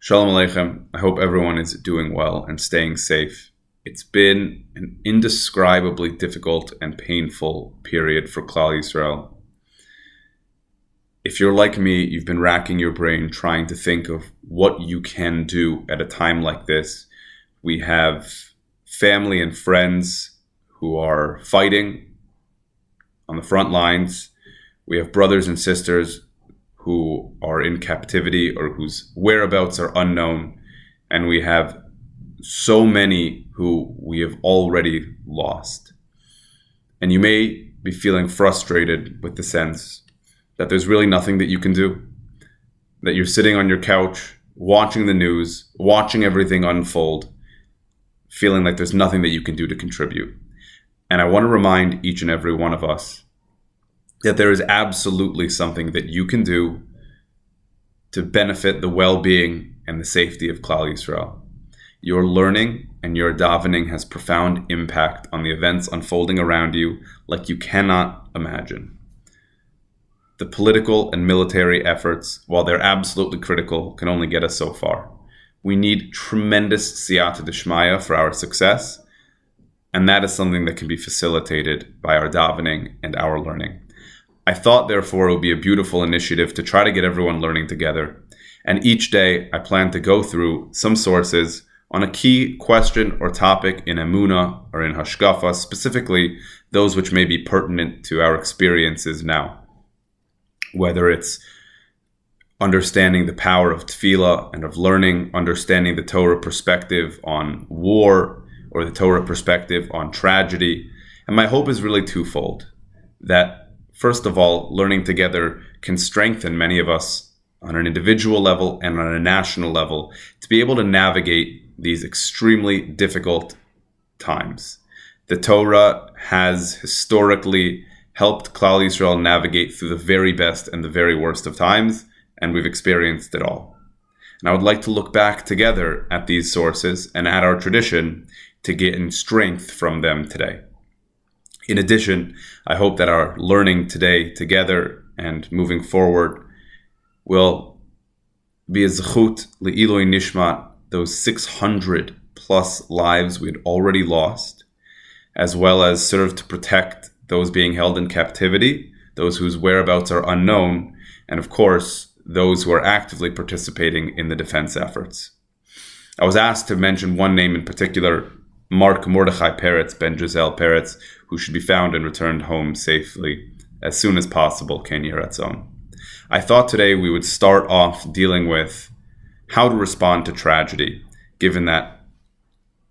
Shalom Aleichem. I hope everyone is doing well and staying safe. It's been an indescribably difficult and painful period for Klal Yisrael. If you're like me, you've been racking your brain trying to think of what you can do at a time like this. We have family and friends who are fighting on the front lines. We have brothers and sisters who are in captivity or whose whereabouts are unknown. And we have so many who we have already lost. And you may be feeling frustrated with the sense that there's really nothing that you can do. That you're sitting on your couch, watching the news, watching everything unfold, feeling like there's nothing that you can do to contribute. And I want to remind each and every one of us that there is absolutely something that you can do to benefit the well-being and the safety of Klal Yisrael. Your learning and your davening has profound impact on the events unfolding around you like you cannot imagine. The political and military efforts, while they're absolutely critical, can only get us so far. We need tremendous siyata d'shmaya for our success, and that is something that can be facilitated by our davening and our learning. I thought, therefore, it would be a beautiful initiative to try to get everyone learning together. And each day, I plan to go through some sources on a key question or topic in Emunah or in Hashkafa, specifically those which may be pertinent to our experiences now. Whether it's understanding the power of tefillah and of learning, understanding the Torah perspective on war or the Torah perspective on tragedy. And my hope is really twofold. That first of all, learning together can strengthen many of us on an individual level and on a national level to be able to navigate these extremely difficult times. The Torah has historically helped Klal Yisrael navigate through the very best and the very worst of times, and we've experienced it all. And I would like to look back together at these sources and at our tradition to gain strength from them today. In addition, I hope that our learning today together and moving forward will be a zechut le'iloi nishmat, those 600 plus lives we had already lost, as well as serve to protect those being held in captivity, those whose whereabouts are unknown, and of course, those who are actively participating in the defense efforts. I was asked to mention one name in particular, Mark Mordechai Peretz ben Giselle Peretz, who should be found and returned home safely as soon as possible, Ken Yeratzon. I thought today we would start off dealing with how to respond to tragedy, given that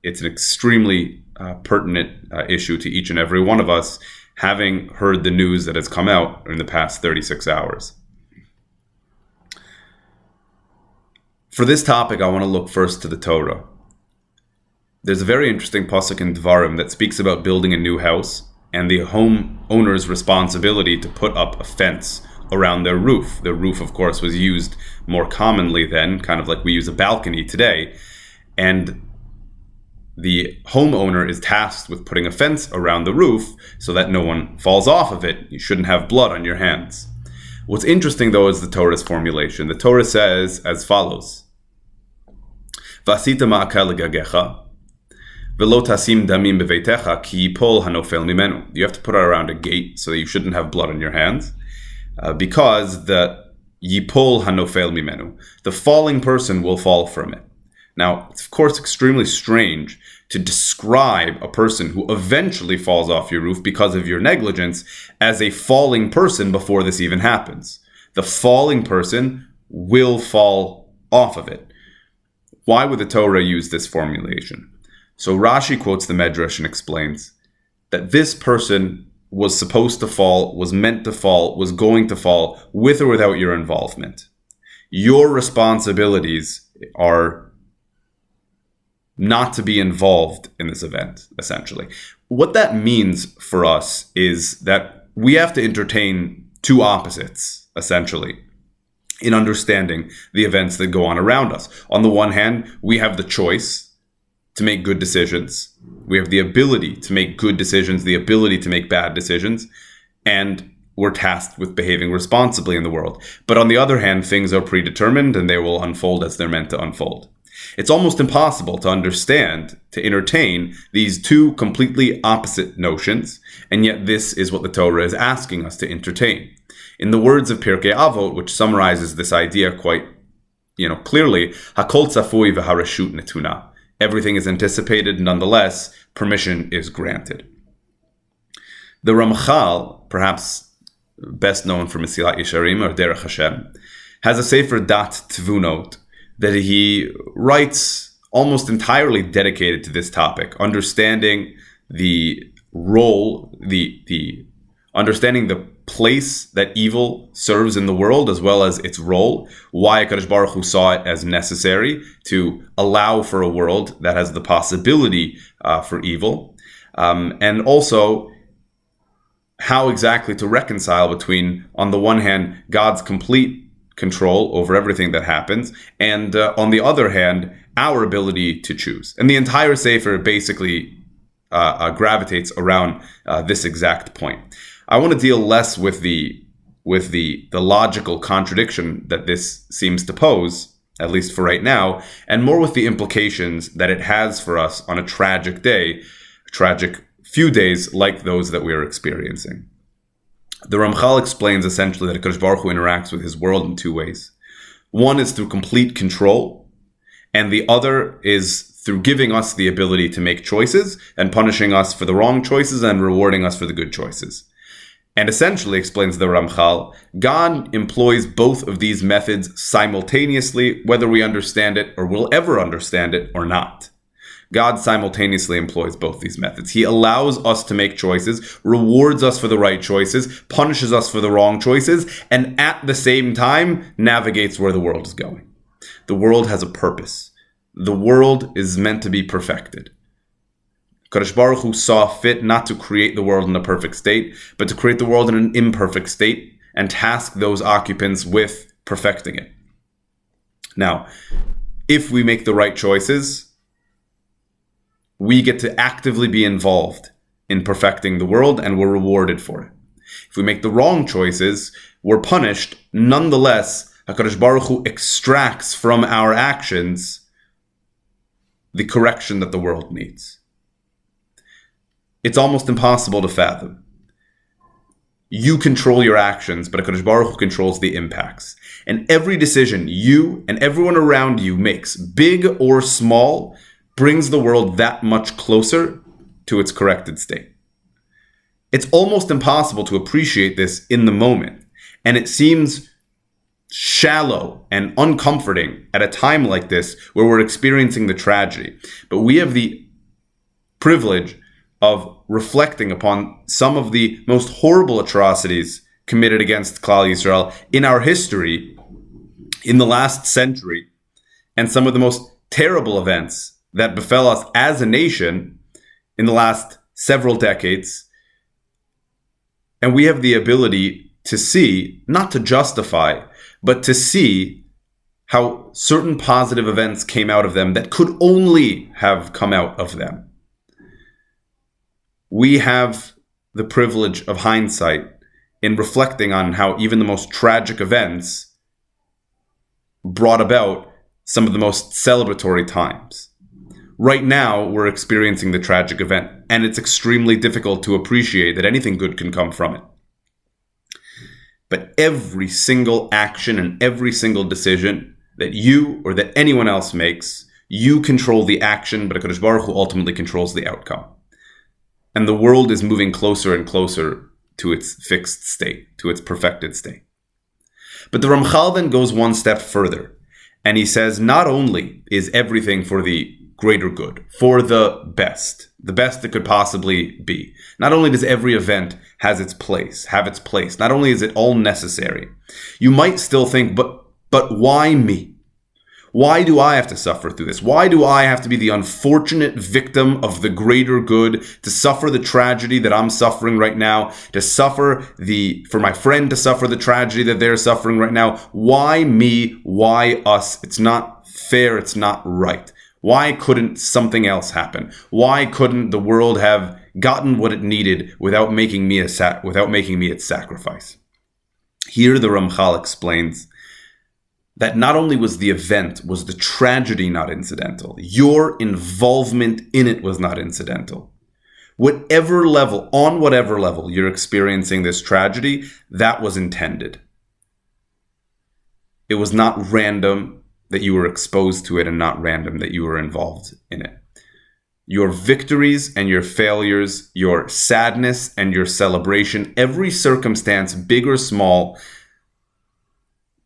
it's an extremely pertinent issue to each and every one of us, having heard the news that has come out in the past 36 hours. For this topic, I want to look first to the Torah. There's a very interesting pasuk in Dvarim that speaks about building a new house and the homeowner's responsibility to put up a fence around their roof. The roof, of course, was used more commonly then, kind of like we use a balcony today. And the homeowner is tasked with putting a fence around the roof so that no one falls off of it. You shouldn't have blood on your hands. What's interesting, though, is the Torah's formulation. The Torah says as follows, V'asita ma'akeh legagecha, v'lo tasim damim beveitecha ki yipol hanofel mimenu. You have to put it around a gate so that you shouldn't have blood on your hands, because the yipol hanofel mimenu, the falling person will fall from it. Now, it's of course extremely strange to describe a person who eventually falls off your roof because of your negligence as a falling person before this even happens. The falling person will fall off of it. Why would the Torah use this formulation? So Rashi quotes the Medrash and explains that this person was supposed to fall, was meant to fall, was going to fall with or without your involvement. Your responsibilities are not to be involved in this event, essentially. What that means for us is that we have to entertain two opposites, essentially, in understanding the events that go on around us. On the one hand, we have the choice to make good decisions. We have the ability to make good decisions, the ability to make bad decisions. And we're tasked with behaving responsibly in the world. But on the other hand, things are predetermined and they will unfold as they're meant to unfold. It's almost impossible to understand, to entertain these two completely opposite notions, and yet this is what the Torah is asking us to entertain. In the words of Pirkei Avot, which summarizes this idea quite clearly, Hakol tzafui v'hareshut netuna. Everything is anticipated, nonetheless, permission is granted. The Ramchal, perhaps best known for Mesilat Yesharim or Derech Hashem, has a Sefer Dat Tvunot that he writes almost entirely dedicated to this topic, understanding the role, understanding the place that evil serves in the world, as well as its role, why HaKadosh Baruch Hu saw it as necessary to allow for a world that has the possibility for evil, and also how exactly to reconcile between, on the one hand, God's complete control over everything that happens, and on the other hand, our ability to choose. And the entire Sefer basically gravitates around this exact point. I want to deal less with the logical contradiction that this seems to pose, at least for right now, and more with the implications that it has for us on a tragic day, a tragic few days like those that we are experiencing. The Ramchal explains essentially that HaKadosh Baruch Hu interacts with his world in two ways. One is through complete control, and the other is through giving us the ability to make choices and punishing us for the wrong choices and rewarding us for the good choices. And essentially, explains the Ramchal, God employs both of these methods simultaneously, whether we understand it or will ever understand it or not. God simultaneously employs both these methods. He allows us to make choices, rewards us for the right choices, punishes us for the wrong choices, and at the same time navigates where the world is going. The world has a purpose. The world is meant to be perfected. Kadosh Baruch Hu saw fit not to create the world in a perfect state, but to create the world in an imperfect state and task those occupants with perfecting it. Now, if we make the right choices, we get to actively be involved in perfecting the world, and we're rewarded for it. If we make the wrong choices, we're punished. Nonetheless, HaKadosh Baruch Hu extracts from our actions the correction that the world needs. It's almost impossible to fathom. You control your actions, but HaKadosh Baruch Hu controls the impacts. And every decision you and everyone around you makes, big or small, brings the world that much closer to its corrected state. It's almost impossible to appreciate this in the moment, and it seems shallow and uncomforting at a time like this where we're experiencing the tragedy. But we have the privilege of reflecting upon some of the most horrible atrocities committed against Klal Yisrael in our history in the last century, and some of the most terrible events that befell us as a nation in the last several decades. And we have the ability to see, not to justify, but to see how certain positive events came out of them that could only have come out of them. We have the privilege of hindsight in reflecting on how even the most tragic events brought about some of the most celebratory times. Right now, we're experiencing the tragic event, and it's extremely difficult to appreciate that anything good can come from it. But every single action and every single decision that you or that anyone else makes, you control the action, but HaKadosh Baruch Hu ultimately controls the outcome. And the world is moving closer and closer to its fixed state, to its perfected state. But the Ramchal then goes one step further, and he says not only is everything for the greater good, for the best it could possibly be. Not only does every event have its place, not only is it all necessary. You might still think, but why me? Why do I have to suffer through this? Why do I have to be the unfortunate victim of the greater good, to suffer the tragedy that I'm suffering right now, for my friend to suffer the tragedy that they're suffering right now? Why me? Why us? It's not fair. It's not right. Why couldn't something else happen? Why couldn't the world have gotten what it needed without making me its sacrifice. Here the Ramchal explains that not only was the tragedy not incidental, your involvement in it was not incidental. On whatever level you're experiencing this tragedy, that was intended. It was not random that you were exposed to it and not random that you were involved in it. Your victories and your failures, your sadness and your celebration, every circumstance, big or small,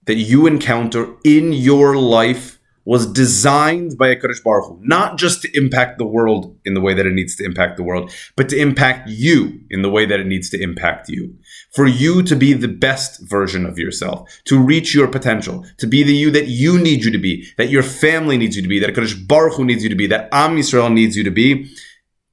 that you encounter in your life was designed by HaKadosh Baruch Hu, not just to impact the world in the way that it needs to impact the world, but to impact you in the way that it needs to impact you. For you to be the best version of yourself, to reach your potential, to be the you that you need you to be, that your family needs you to be, that HaKadosh Baruch Hu needs you to be, that Am Yisrael needs you to be.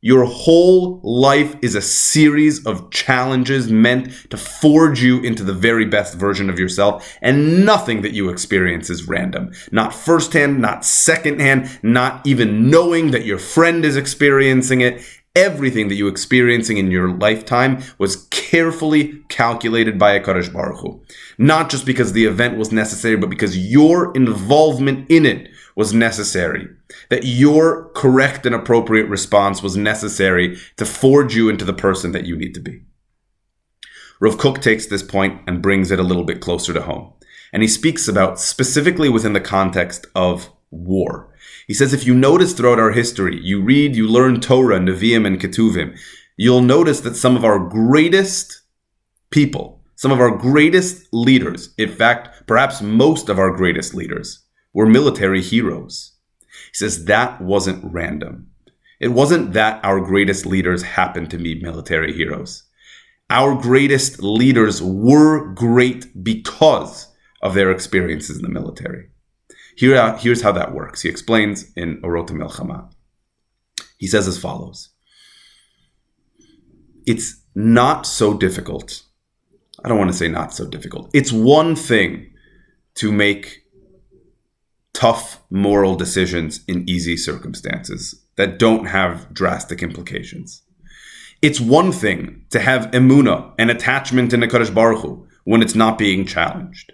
Your whole life is a series of challenges meant to forge you into the very best version of yourself, and nothing that you experience is random. Not firsthand, not secondhand, not even knowing that your friend is experiencing it. Everything that you're experiencing in your lifetime was carefully calculated by HaKadosh Baruch Hu. Not just because the event was necessary, but because your involvement in it was necessary. That your correct and appropriate response was necessary to forge you into the person that you need to be. Rav Kook takes this point and brings it a little bit closer to home. And he speaks about specifically within the context of war. He says, if you notice throughout our history, you read, you learn Torah, Nevi'im, and Ketuvim, you'll notice that some of our greatest people, some of our greatest leaders, in fact, perhaps most of our greatest leaders, were military heroes. He says that wasn't random. It wasn't that our greatest leaders happened to be military heroes. Our greatest leaders were great because of their experiences in the military. Here's how that works. He explains in Orot HaMelchama. He says as follows. It's not so difficult. I don't want to say not so difficult. It's one thing to make tough moral decisions in easy circumstances that don't have drastic implications. It's one thing to have emunah and attachment in HaKadosh Baruch Hu when it's not being challenged.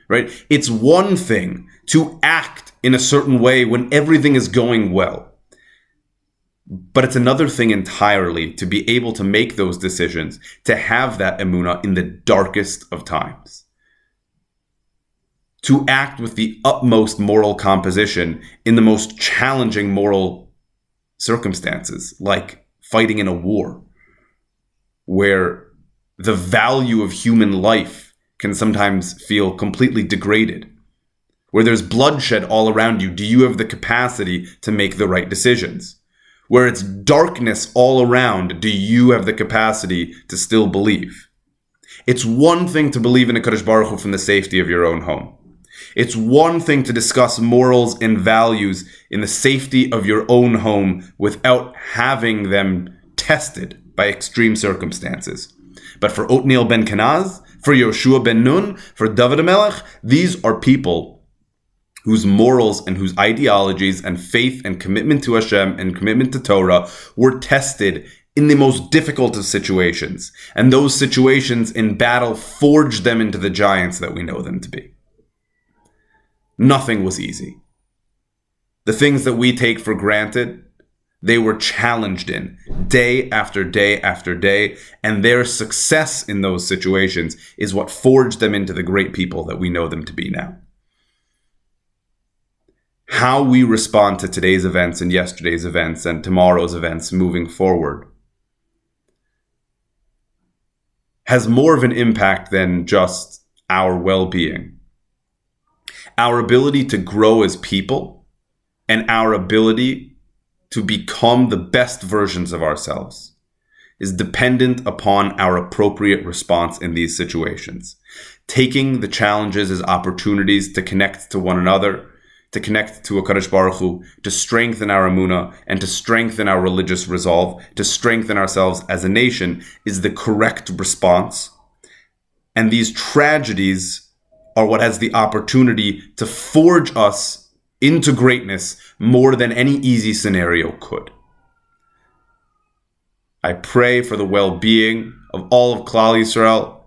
Right? It's one thing to act in a certain way when everything is going well. But it's another thing entirely to be able to make those decisions, to have that emunah in the darkest of times. To act with the utmost moral composition in the most challenging moral circumstances, like fighting in a war, where the value of human life can sometimes feel completely degraded, where there's bloodshed all around you. Do you have the capacity to make the right decisions? Where it's darkness all around, do you have the capacity to still believe? It's one thing to believe in HaKadosh Baruch Hu from the safety of your own home. It's one thing to discuss morals and values in the safety of your own home without having them tested by extreme circumstances. But for Otniel ben Kenaz, for Yoshua ben Nun, for David HaMelech, these are people whose morals and whose ideologies and faith and commitment to Hashem and commitment to Torah were tested in the most difficult of situations. And those situations in battle forged them into the giants that we know them to be. Nothing was easy. The things that we take for granted, they were challenged in day after day after day, and their success in those situations is what forged them into the great people that we know them to be now. How we respond to today's events and yesterday's events and tomorrow's events moving forward has more of an impact than just our well-being. Our ability to grow as people and our ability to become the best versions of ourselves is dependent upon our appropriate response in these situations. Taking the challenges as opportunities to connect to one another, to connect to HaKadosh Baruch Hu, to strengthen our emunah, and to strengthen our religious resolve, to strengthen ourselves as a nation, is the correct response. And these tragedies are what has the opportunity to forge us into greatness more than any easy scenario could. I pray for the well-being of all of Klal Yisrael,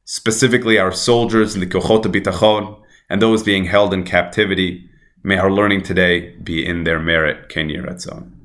specifically our soldiers in the Kochot HaBitachon and those being held in captivity. May our learning today be in their merit. Ken Yiratzon.